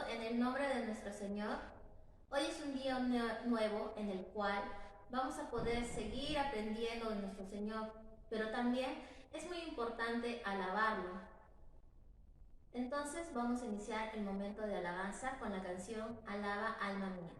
en el nombre de nuestro Señor. Hoy es un día nuevo en el cual vamos a poder seguir aprendiendo de nuestro Señor, pero también es muy importante alabarlo. Entonces vamos a iniciar el momento de alabanza con la canción Alaba alma mía.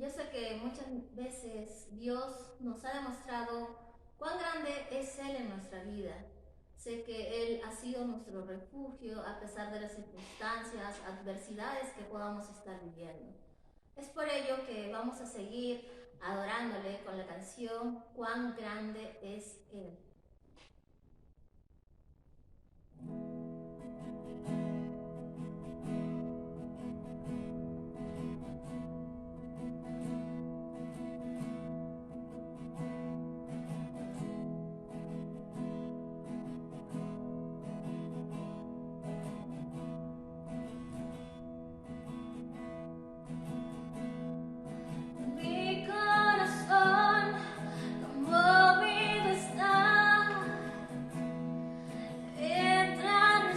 Yo sé que muchas veces Dios nos ha demostrado cuán grande es Él en nuestra vida. Sé que Él ha sido nuestro refugio a pesar de las circunstancias, adversidades que podamos estar viviendo. Es por ello que vamos a seguir adorándole con la canción Cuán grande es Él. Mi corazón conmovido está, entra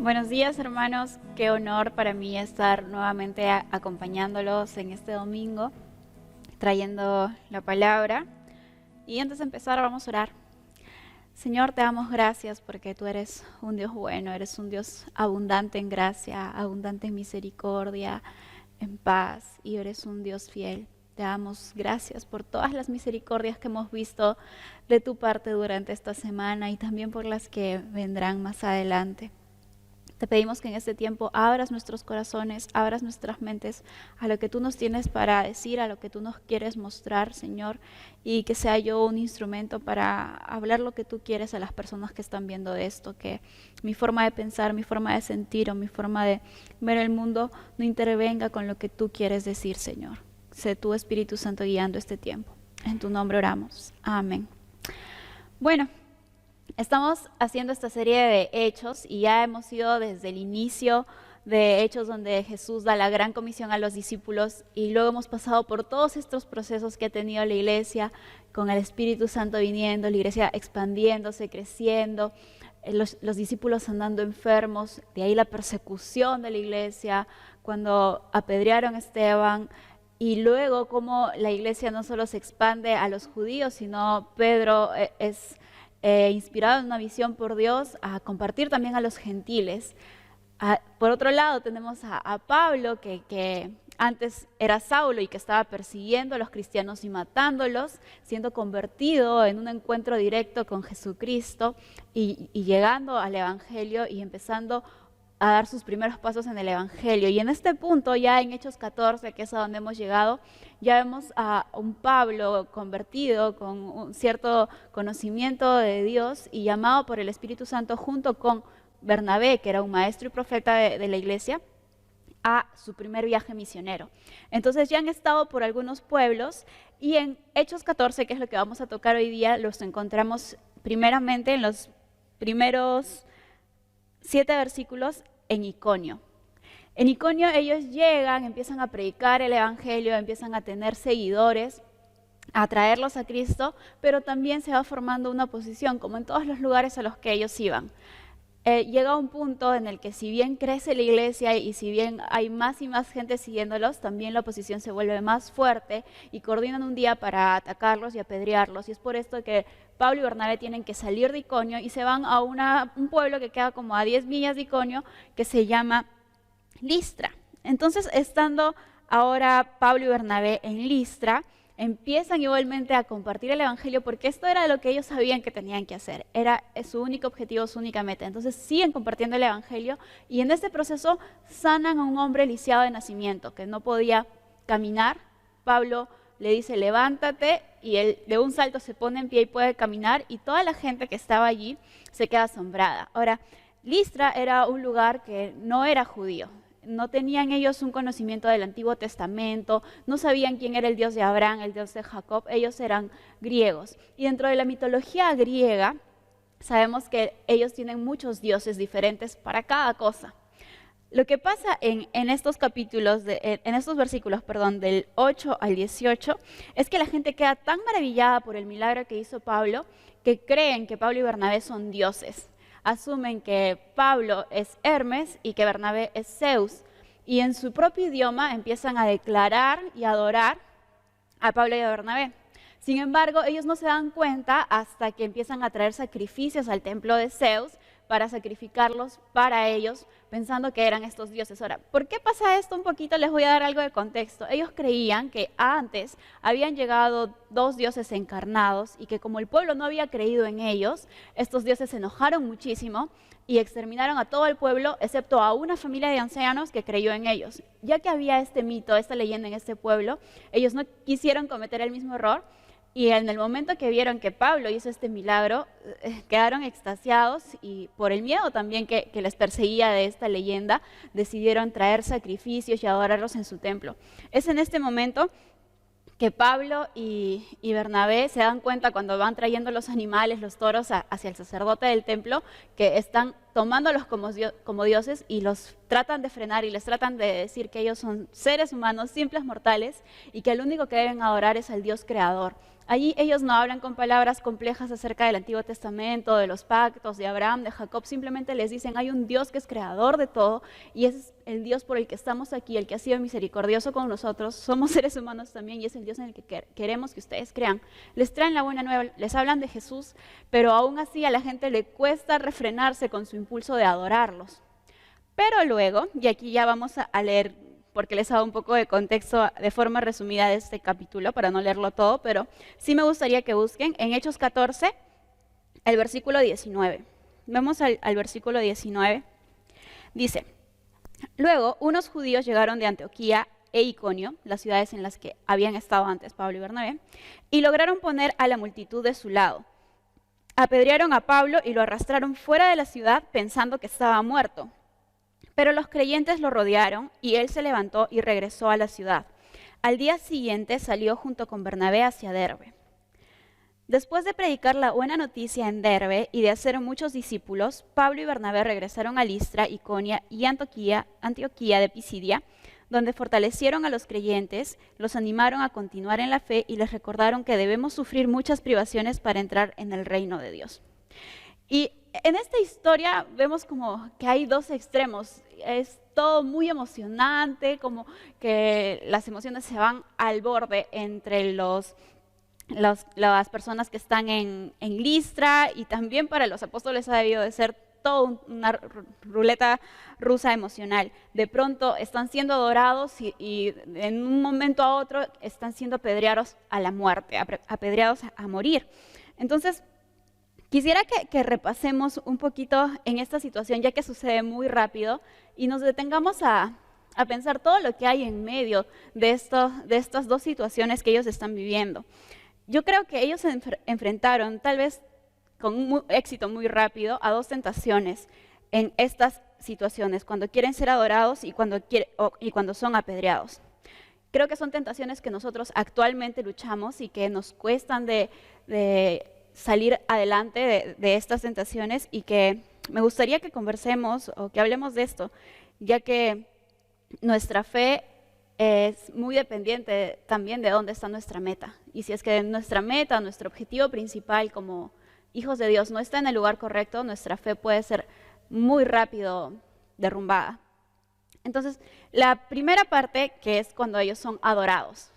Buenos días, hermanos. Qué honor para mí estar nuevamente acompañándolos en este domingo, trayendo la palabra. Y antes de empezar, vamos a orar. Señor, te damos gracias porque tú eres un Dios bueno, eres un Dios abundante en gracia, abundante en misericordia, en paz, y eres un Dios fiel. Te damos gracias por todas las misericordias que hemos visto de tu parte durante esta semana y también por las que vendrán más adelante. Te pedimos que en este tiempo abras nuestros corazones, abras nuestras mentes a lo que tú nos tienes para decir, a lo que tú nos quieres mostrar, Señor, y que sea yo un instrumento para hablar lo que tú quieres a las personas que están viendo esto, que mi forma de pensar, mi forma de sentir o mi forma de ver el mundo no intervenga con lo que tú quieres decir, Señor. Sé tu Espíritu Santo guiando este tiempo. En tu nombre oramos. Amén. Bueno. Estamos haciendo esta serie de hechos y ya hemos ido desde el inicio de Hechos donde Jesús da la gran comisión a los discípulos y luego hemos pasado por todos estos procesos que ha tenido la iglesia con el Espíritu Santo viniendo, la iglesia expandiéndose, creciendo, los discípulos andando enfermos, de ahí la persecución de la iglesia, cuando apedrearon a Esteban, y luego cómo la iglesia no solo se expande a los judíos, sino Pedro es inspirado en una visión por Dios a compartir también a los gentiles. Por otro lado tenemos a Pablo que antes era Saulo y que estaba persiguiendo a los cristianos y matándolos, siendo convertido en un encuentro directo con Jesucristo y llegando al Evangelio y empezando a dar sus primeros pasos en el Evangelio. Y en este punto, ya en Hechos 14, que es a donde hemos llegado, ya vemos a un Pablo convertido con un cierto conocimiento de Dios y llamado por el Espíritu Santo junto con Bernabé, que era un maestro y profeta de la iglesia, a su primer viaje misionero. Entonces ya han estado por algunos pueblos y en Hechos 14, que es lo que vamos a tocar hoy día, los encontramos primeramente en los primeros 7 versículos en Iconio. En Iconio ellos llegan, empiezan a predicar el Evangelio, empiezan a tener seguidores, a traerlos a Cristo, pero también se va formando una oposición, como en todos los lugares a los que ellos iban. Llega un punto en el que si bien crece la iglesia y si bien hay más y más gente siguiéndolos, también la oposición se vuelve más fuerte y coordinan un día para atacarlos y apedrearlos. Y es por esto que Pablo y Bernabé tienen que salir de Iconio y se van a un pueblo que queda como a 10 millas de Iconio, que se llama Listra. Entonces, estando ahora Pablo y Bernabé en Listra, empiezan igualmente a compartir el Evangelio porque esto era lo que ellos sabían que tenían que hacer, era su único objetivo, su única meta. Entonces siguen compartiendo el Evangelio y en este proceso sanan a un hombre lisiado de nacimiento que no podía caminar. Pablo le dice levántate y él de un salto se pone en pie y puede caminar y toda la gente que estaba allí se queda asombrada. Ahora, Listra era un lugar que no era judío. No tenían ellos un conocimiento del Antiguo Testamento, no sabían quién era el Dios de Abraham, el Dios de Jacob, ellos eran griegos. Y dentro de la mitología griega, sabemos que ellos tienen muchos dioses diferentes para cada cosa. Lo que pasa en estos capítulos, en estos versículos, del 8 al 18, es que la gente queda tan maravillada por el milagro que hizo Pablo, que creen que Pablo y Bernabé son dioses. Asumen que Pablo es Hermes y que Bernabé es Zeus. Y en su propio idioma empiezan a declarar y adorar a Pablo y a Bernabé. Sin embargo, ellos no se dan cuenta hasta que empiezan a traer sacrificios al templo de Zeus para sacrificarlos para ellos, pensando que eran estos dioses. Ahora, ¿por qué pasa esto un poquito? Les voy a dar algo de contexto. Ellos creían que antes habían llegado 2 dioses encarnados y que como el pueblo no había creído en ellos, estos dioses se enojaron muchísimo y exterminaron a todo el pueblo, excepto a una familia de ancianos que creyó en ellos. Ya que había este mito, esta leyenda en este pueblo, ellos no quisieron cometer el mismo error. Y en el momento que vieron que Pablo hizo este milagro, quedaron extasiados y por el miedo también que les perseguía de esta leyenda, decidieron traer sacrificios y adorarlos en su templo. Es en este momento que Pablo y Bernabé se dan cuenta cuando van trayendo los animales, los toros, hacia el sacerdote del templo, que están tomándolos como dioses y los tratan de frenar y les tratan de decir que ellos son seres humanos, simples mortales, y que el único que deben adorar es al Dios creador. Allí ellos no hablan con palabras complejas acerca del Antiguo Testamento, de los pactos, de Abraham, de Jacob, simplemente les dicen, hay un Dios que es creador de todo, y ese es el Dios por el que estamos aquí, el que ha sido misericordioso con nosotros, somos seres humanos también, y es el Dios en el que queremos que ustedes crean. Les traen la buena nueva, les hablan de Jesús, pero aún así a la gente le cuesta refrenarse con su impulso de adorarlos. Pero luego, y aquí ya vamos a leer, porque les hago un poco de contexto de forma resumida de este capítulo, para no leerlo todo, pero sí me gustaría que busquen en Hechos 14, el versículo 19. Vamos al versículo 19. Dice, luego unos judíos llegaron de Antioquía e Iconio, las ciudades en las que habían estado antes Pablo y Bernabé, y lograron poner a la multitud de su lado. Apedrearon a Pablo y lo arrastraron fuera de la ciudad pensando que estaba muerto. Pero los creyentes lo rodearon y él se levantó y regresó a la ciudad. Al día siguiente salió junto con Bernabé hacia Derbe. Después de predicar la buena noticia en Derbe y de hacer muchos discípulos, Pablo y Bernabé regresaron a Listra, Iconia y Antioquía de Pisidia, donde fortalecieron a los creyentes, los animaron a continuar en la fe y les recordaron que debemos sufrir muchas privaciones para entrar en el reino de Dios. Y en esta historia vemos como que hay dos extremos. Es todo muy emocionante, como que las emociones se van al borde entre las personas que están en Listra, y también para los apóstoles ha debido de ser toda una ruleta rusa emocional. De pronto están siendo adorados y en un momento a otro están siendo apedreados a la muerte, apedreados a morir. Entonces, quisiera que repasemos un poquito en esta situación, ya que sucede muy rápido, y nos detengamos a pensar todo lo que hay en medio de estas dos situaciones que ellos están viviendo. Yo creo que ellos se enfrentaron, tal vez con un éxito muy rápido, a dos tentaciones en estas situaciones, cuando quieren ser adorados y cuando son apedreados. Creo que son tentaciones que nosotros actualmente luchamos y que nos cuestan de salir adelante de estas tentaciones, y que me gustaría que conversemos o que hablemos de esto, ya que nuestra fe es muy dependiente también de dónde está nuestra meta. Y si es que nuestra meta, nuestro objetivo principal como hijos de Dios no está en el lugar correcto, nuestra fe puede ser muy rápido derrumbada. Entonces, la primera parte, que es cuando ellos son adorados.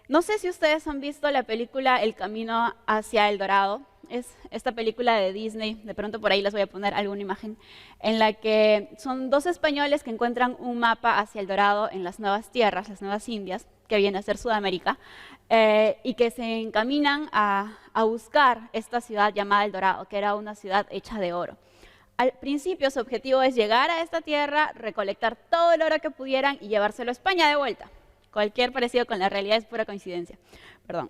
No sé si ustedes han visto la película El Camino hacia el Dorado. Es esta película de Disney, de pronto por ahí les voy a poner alguna imagen, en la que son dos españoles que encuentran un mapa hacia el Dorado en las nuevas tierras, las nuevas Indias, que viene a ser Sudamérica, y que se encaminan a buscar esta ciudad llamada El Dorado, que era una ciudad hecha de oro. Al principio su objetivo es llegar a esta tierra, recolectar todo el oro que pudieran y llevárselo a España de vuelta. Cualquier parecido con la realidad es pura coincidencia. Perdón.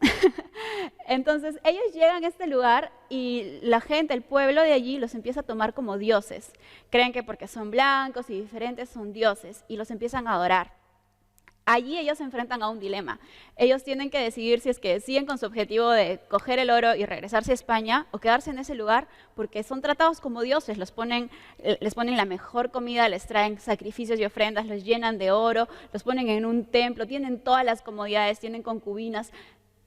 Entonces, ellos llegan a este lugar y la gente, el pueblo de allí, los empieza a tomar como dioses. Creen que porque son blancos y diferentes son dioses y los empiezan a adorar. Allí ellos se enfrentan a un dilema. Ellos tienen que decidir si es que siguen con su objetivo de coger el oro y regresarse a España o quedarse en ese lugar, porque son tratados como dioses. Les ponen la mejor comida, les traen sacrificios y ofrendas, los llenan de oro, los ponen en un templo, tienen todas las comodidades, tienen concubinas,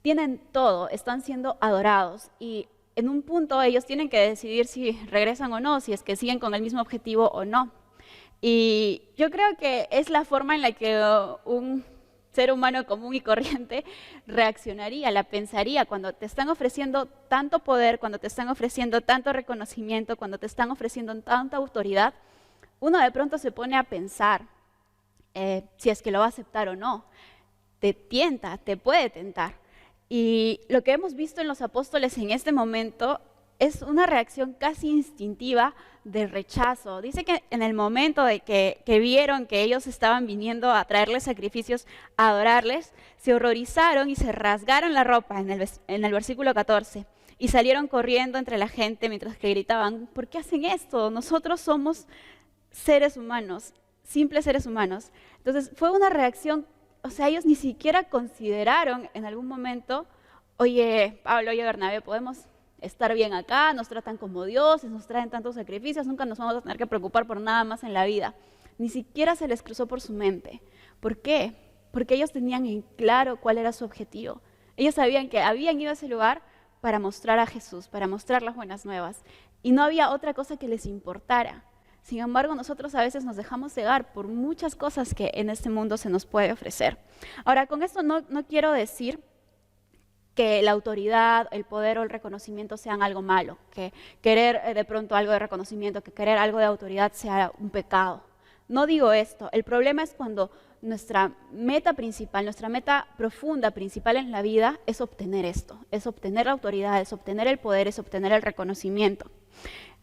tienen todo, están siendo adorados. Y en un punto ellos tienen que decidir si regresan o no, si es que siguen con el mismo objetivo o no. Y yo creo que es la forma en la que un ser humano común y corriente reaccionaría, la pensaría, cuando te están ofreciendo tanto poder, cuando te están ofreciendo tanto reconocimiento, cuando te están ofreciendo tanta autoridad. Uno de pronto se pone a pensar si es que lo va a aceptar o no. Te tienta, te puede tentar. Y lo que hemos visto en los apóstoles en este momento es una reacción casi instintiva de rechazo. Dice que en el momento de que vieron que ellos estaban viniendo a traerles sacrificios, a adorarles, se horrorizaron y se rasgaron la ropa en el versículo 14. Y salieron corriendo entre la gente mientras que gritaban, ¿por qué hacen esto? Nosotros somos seres humanos, simples seres humanos. Entonces fue una reacción, o sea, ellos ni siquiera consideraron en algún momento, oye, Pablo, oye, Bernabé, podemos estar bien acá, nos tratan como dioses, nos traen tantos sacrificios, nunca nos vamos a tener que preocupar por nada más en la vida. Ni siquiera se les cruzó por su mente. ¿Por qué? Porque ellos tenían en claro cuál era su objetivo. Ellos sabían que habían ido a ese lugar para mostrar a Jesús, para mostrar las buenas nuevas. Y no había otra cosa que les importara. Sin embargo, nosotros a veces nos dejamos cegar por muchas cosas que en este mundo se nos puede ofrecer. Ahora, con esto no quiero decir que la autoridad, el poder o el reconocimiento sean algo malo, que querer de pronto algo de reconocimiento, que querer algo de autoridad sea un pecado. No digo esto. El problema es cuando nuestra meta principal, nuestra meta profunda principal en la vida es obtener esto, es obtener la autoridad, es obtener el poder, es obtener el reconocimiento.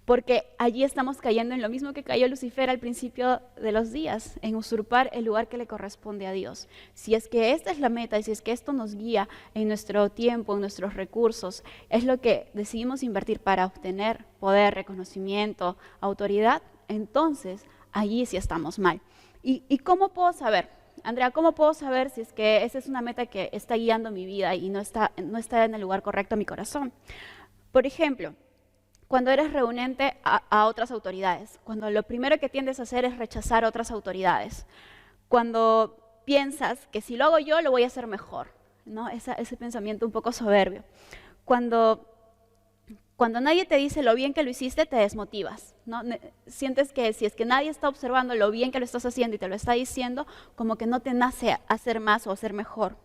Porque allí estamos cayendo en lo mismo que cayó Lucifer al principio de los días, en usurpar el lugar que le corresponde a Dios. Si es que esta es la meta y si es que esto nos guía en nuestro tiempo, en nuestros recursos, es lo que decidimos invertir para obtener poder, reconocimiento, autoridad, entonces allí sí estamos mal. ¿Y cómo puedo saber? Andrea, ¿cómo puedo saber si es que esa es una meta que está guiando mi vida y no está en el lugar correcto en mi corazón? Por ejemplo, cuando eres reunente a otras autoridades, cuando lo primero que tiendes a hacer es rechazar otras autoridades, cuando piensas que si lo hago yo, lo voy a hacer mejor, ¿no? Ese pensamiento un poco soberbio. Cuando nadie te dice lo bien que lo hiciste, te desmotivas, ¿no? Sientes que si es que nadie está observando lo bien que lo estás haciendo y te lo está diciendo, como que no te nace hacer más o hacer mejor.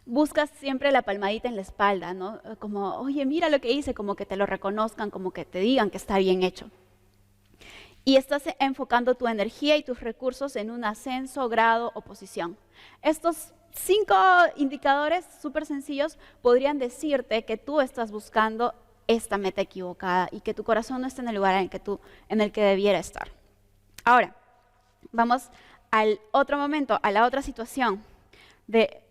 Buscas siempre la palmadita en la espalda, ¿no? Como, oye, mira lo que hice, como que te lo reconozcan, como que te digan que está bien hecho. Y estás enfocando tu energía y tus recursos en un ascenso, grado o posición. Estos 5 indicadores súper sencillos podrían decirte que tú estás buscando esta meta equivocada y que tu corazón no está en el lugar en el que debiera estar. Ahora, vamos al otro momento, a la otra situación de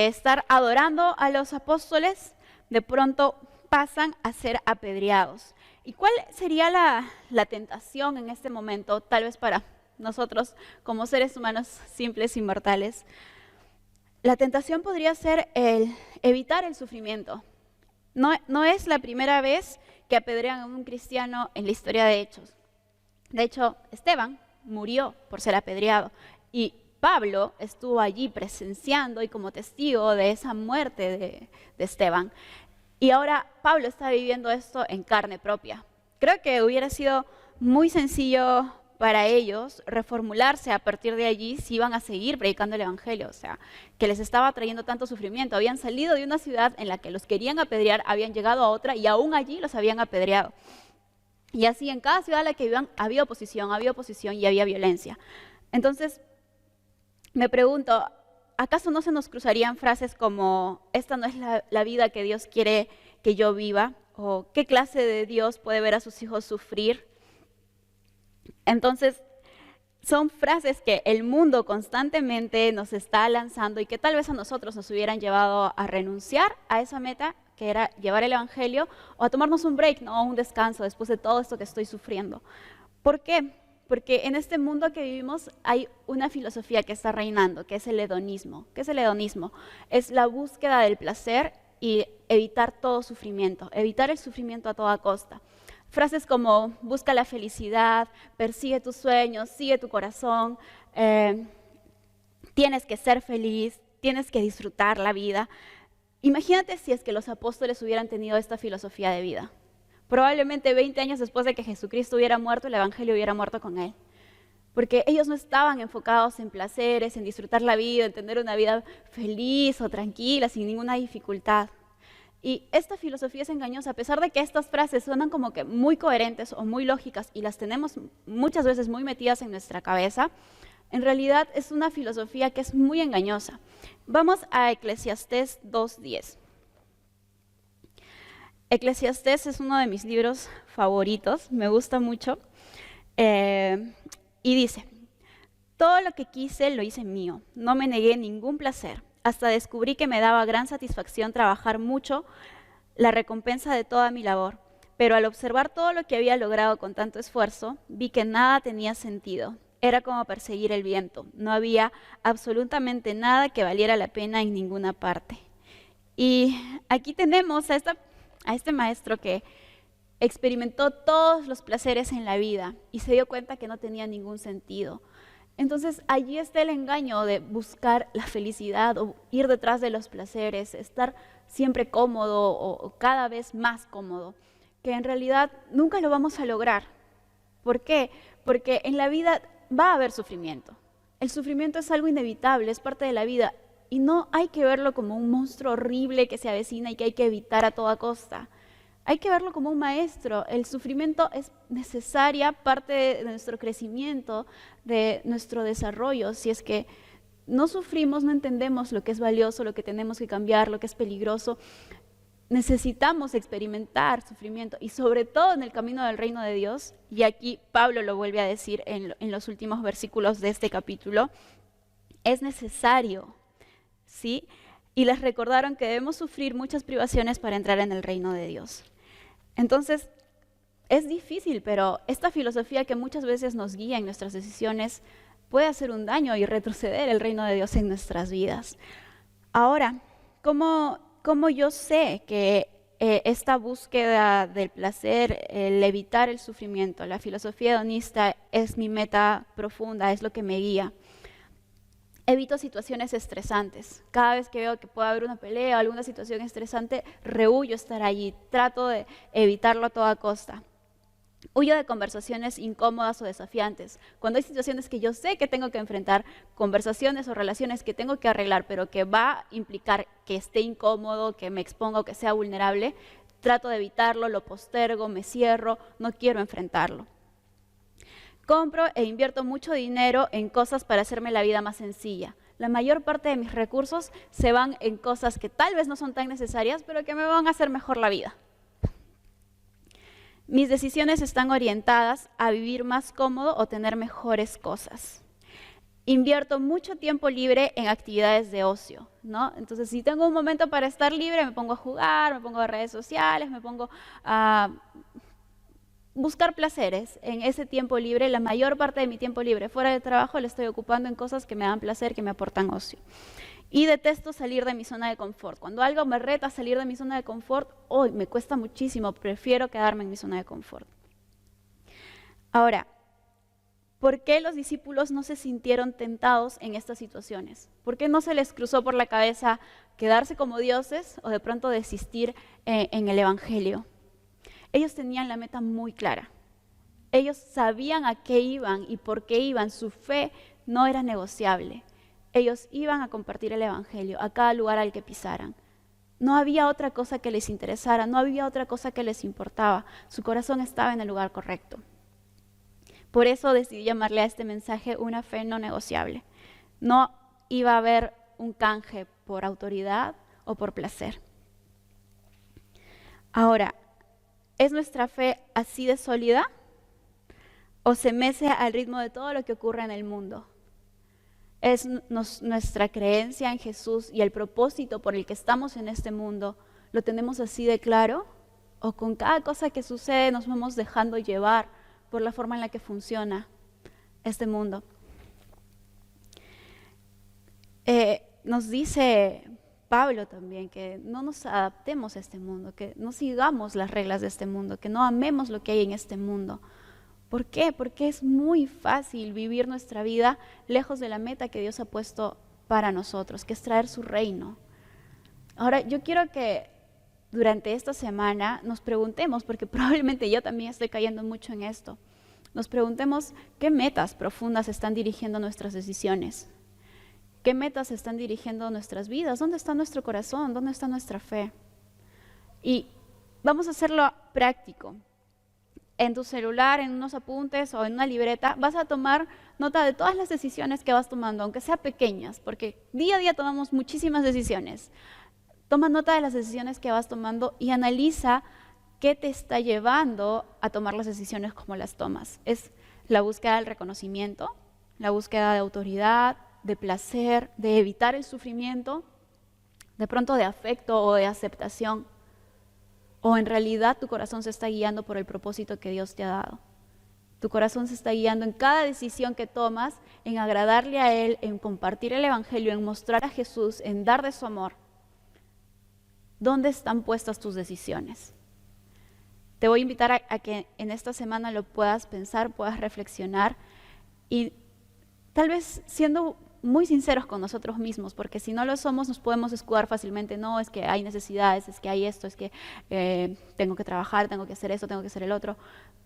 estar adorando a los apóstoles, de pronto pasan a ser apedreados. ¿Y cuál sería la tentación en este momento, tal vez para nosotros como seres humanos simples y mortales? La tentación podría ser el evitar el sufrimiento. No es la primera vez que apedrean a un cristiano en la historia de Hechos. De hecho, Esteban murió por ser apedreado y Pablo estuvo allí presenciando y como testigo de esa muerte de Esteban. Y ahora Pablo está viviendo esto en carne propia. Creo que hubiera sido muy sencillo para ellos reformularse a partir de allí si iban a seguir predicando el evangelio, o sea, que les estaba trayendo tanto sufrimiento. Habían salido de una ciudad en la que los querían apedrear, habían llegado a otra y aún allí los habían apedreado. Y así en cada ciudad en la que vivían había oposición y había violencia. Entonces, me pregunto, ¿acaso no se nos cruzarían frases como, esta no es la vida que Dios quiere que yo viva? ¿O qué clase de Dios puede ver a sus hijos sufrir? Entonces, son frases que el mundo constantemente nos está lanzando y que tal vez a nosotros nos hubieran llevado a renunciar a esa meta, que era llevar el evangelio, o a tomarnos un break, ¿no? Un descanso después de todo esto que estoy sufriendo. ¿Por qué? Porque en este mundo que vivimos hay una filosofía que está reinando, que es el hedonismo. ¿Qué es el hedonismo? Es la búsqueda del placer y evitar todo sufrimiento, evitar el sufrimiento a toda costa. Frases como, busca la felicidad, persigue tus sueños, sigue tu corazón, tienes que ser feliz, tienes que disfrutar la vida. Imagínate si es que los apóstoles hubieran tenido esta filosofía de vida. Probablemente 20 años después de que Jesucristo hubiera muerto, el evangelio hubiera muerto con él. Porque ellos no estaban enfocados en placeres, en disfrutar la vida, en tener una vida feliz o tranquila, sin ninguna dificultad. Y esta filosofía es engañosa, a pesar de que estas frases suenan como que muy coherentes o muy lógicas y las tenemos muchas veces muy metidas en nuestra cabeza, en realidad es una filosofía que es muy engañosa. Vamos a Eclesiastés 2:10. Eclesiastés es uno de mis libros favoritos, me gusta mucho, y dice, todo lo que quise lo hice mío, no me negué ningún placer. Hasta descubrí que me daba gran satisfacción trabajar mucho, la recompensa de toda mi labor. Pero al observar todo lo que había logrado con tanto esfuerzo, vi que nada tenía sentido. Era como perseguir el viento. No había absolutamente nada que valiera la pena en ninguna parte. Y aquí tenemos a esta a este maestro que experimentó todos los placeres en la vida y se dio cuenta que no tenía ningún sentido. Entonces allí está el engaño de buscar la felicidad o ir detrás de los placeres, estar siempre cómodo o cada vez más cómodo, que en realidad nunca lo vamos a lograr. ¿Por qué? Porque en la vida va a haber sufrimiento. El sufrimiento es algo inevitable, es parte de la vida y no hay que verlo como un monstruo horrible que se avecina y que hay que evitar a toda costa. Hay que verlo como un maestro. El sufrimiento es necesaria parte de nuestro crecimiento, de nuestro desarrollo. Si es que no sufrimos, no entendemos lo que es valioso, lo que tenemos que cambiar, lo que es peligroso. Necesitamos experimentar sufrimiento y sobre todo en el camino del reino de Dios. Y aquí Pablo lo vuelve a decir en los últimos versículos de este capítulo. Es necesario, ¿sí? Y les recordaron que debemos sufrir muchas privaciones para entrar en el reino de Dios. Entonces, es difícil, pero esta filosofía que muchas veces nos guía en nuestras decisiones puede hacer un daño y retroceder el reino de Dios en nuestras vidas. Ahora, ¿cómo yo sé que esta búsqueda del placer, el evitar el sufrimiento, la filosofía hedonista es mi meta profunda, es lo que me guía? Evito situaciones estresantes. Cada vez que veo que puede haber una pelea o alguna situación estresante, rehuyo estar allí. Trato de evitarlo a toda costa. Huyo de conversaciones incómodas o desafiantes. Cuando hay situaciones que yo sé que tengo que enfrentar, conversaciones o relaciones que tengo que arreglar, pero que va a implicar que esté incómodo, que me exponga o que sea vulnerable, trato de evitarlo, lo postergo, me cierro, no quiero enfrentarlo. Compro e invierto mucho dinero en cosas para hacerme la vida más sencilla. La mayor parte de mis recursos se van en cosas que tal vez no son tan necesarias, pero que me van a hacer mejor la vida. Mis decisiones están orientadas a vivir más cómodo o tener mejores cosas. Invierto mucho tiempo libre en actividades de ocio, ¿no? Entonces, si tengo un momento para estar libre, me pongo a jugar, me pongo a redes sociales, me pongo a buscar placeres en ese tiempo libre. La mayor parte de mi tiempo libre fuera de trabajo lo estoy ocupando en cosas que me dan placer, que me aportan ocio. Y detesto salir de mi zona de confort. Cuando algo me reta a salir de mi zona de confort, hoy me cuesta muchísimo, prefiero quedarme en mi zona de confort. Ahora, ¿por qué los discípulos no se sintieron tentados en estas situaciones? ¿Por qué no se les cruzó por la cabeza quedarse como dioses o de pronto desistir en el Evangelio? Ellos tenían la meta muy clara. Ellos sabían a qué iban y por qué iban. Su fe no era negociable. Ellos iban a compartir el Evangelio a cada lugar al que pisaran. No había otra cosa que les interesara, no había otra cosa que les importaba. Su corazón estaba en el lugar correcto. Por eso decidí llamarle a este mensaje una fe no negociable. No iba a haber un canje por autoridad o por placer. Ahora, ¿es nuestra fe así de sólida? ¿O se mece al ritmo de todo lo que ocurre en el mundo? ¿Es nuestra creencia en Jesús y el propósito por el que estamos en este mundo, lo tenemos así de claro? ¿O con cada cosa que sucede nos vamos dejando llevar por la forma en la que funciona este mundo? Nos dice Pablo también que no nos adaptemos a este mundo, que no sigamos las reglas de este mundo, que no amemos lo que hay en este mundo. ¿Por qué? Porque es muy fácil vivir nuestra vida lejos de la meta que Dios ha puesto para nosotros, que es traer su reino. Ahora, yo quiero que durante esta semana nos preguntemos, porque probablemente yo también estoy cayendo mucho en esto, nos preguntemos qué metas profundas están dirigiendo nuestras decisiones. ¿Qué metas están dirigiendo nuestras vidas? ¿Dónde está nuestro corazón? ¿Dónde está nuestra fe? Y vamos a hacerlo práctico. En tu celular, en unos apuntes o en una libreta, vas a tomar nota de todas las decisiones que vas tomando, aunque sean pequeñas, porque día a día tomamos muchísimas decisiones. Toma nota de las decisiones que vas tomando y analiza qué te está llevando a tomar las decisiones como las tomas. Es la búsqueda del reconocimiento, la búsqueda de autoridad, de placer, de evitar el sufrimiento, de pronto de afecto o de aceptación. O en realidad tu corazón se está guiando por el propósito que Dios te ha dado. Tu corazón se está guiando en cada decisión que tomas, en agradarle a Él, en compartir el Evangelio, en mostrar a Jesús, en dar de su amor. ¿Dónde están puestas tus decisiones? Te voy a invitar a que en esta semana lo puedas pensar, puedas reflexionar y tal vez siendo muy sinceros con nosotros mismos, porque si no lo somos nos podemos escudar fácilmente. No, es que hay necesidades, es que hay esto, es que tengo que trabajar, tengo que hacer esto, tengo que hacer el otro.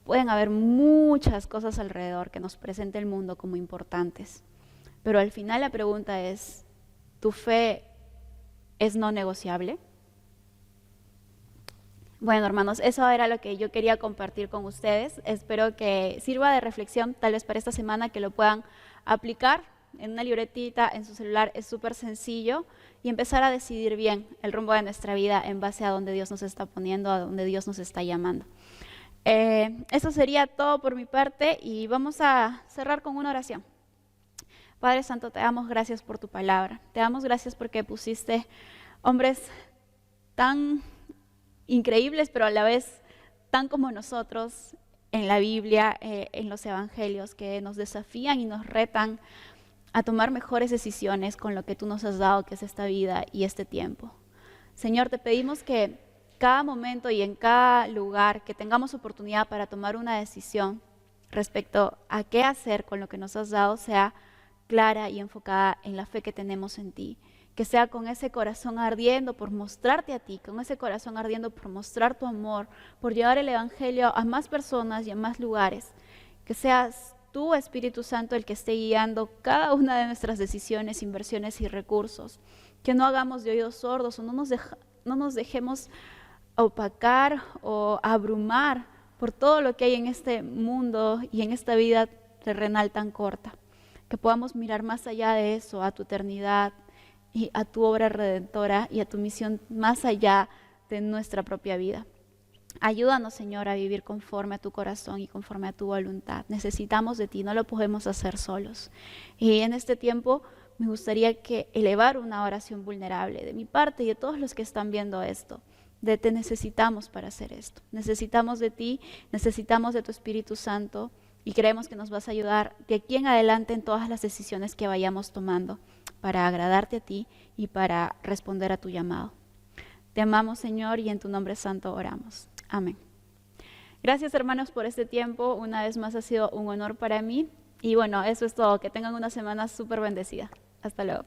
Pueden haber muchas cosas alrededor que nos presente el mundo como importantes, pero al final la pregunta es, ¿tu fe es no negociable? Bueno, hermanos, eso era lo que yo quería compartir con ustedes. Espero que sirva de reflexión, tal vez para esta semana, que lo puedan aplicar en una libretita, en su celular. Es súper sencillo, y empezar a decidir bien el rumbo de nuestra vida en base a donde Dios nos está poniendo, a donde Dios nos está llamando. Eso sería todo por mi parte, y vamos a cerrar con una oración. Padre Santo, te damos gracias por tu palabra. Te damos gracias porque pusiste hombres tan increíbles, pero a la vez tan como nosotros en la Biblia, en los evangelios, que nos desafían y nos retan a tomar mejores decisiones con lo que tú nos has dado, que es esta vida y este tiempo. Señor, te pedimos que cada momento y en cada lugar que tengamos oportunidad para tomar una decisión respecto a qué hacer con lo que nos has dado sea clara y enfocada en la fe que tenemos en ti. Que sea con ese corazón ardiendo por mostrarte a ti, con ese corazón ardiendo por mostrar tu amor, por llevar el evangelio a más personas y a más lugares. Que seas tú, Espíritu Santo, el que esté guiando cada una de nuestras decisiones, inversiones y recursos. Que no hagamos de oídos sordos o no nos dejemos opacar o abrumar por todo lo que hay en este mundo y en esta vida terrenal tan corta. Que podamos mirar más allá de eso, a tu eternidad y a tu obra redentora y a tu misión más allá de nuestra propia vida. Ayúdanos, Señor, a vivir conforme a tu corazón y conforme a tu voluntad. Necesitamos de ti, no lo podemos hacer solos. Y en este tiempo me gustaría que elevar una oración vulnerable de mi parte y de todos los que están viendo esto. De te necesitamos para hacer esto. Necesitamos de ti, necesitamos de tu Espíritu Santo, y creemos que nos vas a ayudar de aquí en adelante en todas las decisiones que vayamos tomando para agradarte a ti y para responder a tu llamado. Te amamos, Señor, y en tu nombre santo oramos. Amén. Gracias, hermanos, por este tiempo. Una vez más ha sido un honor para mí. Y bueno, eso es todo. Que tengan una semana súper bendecida. Hasta luego.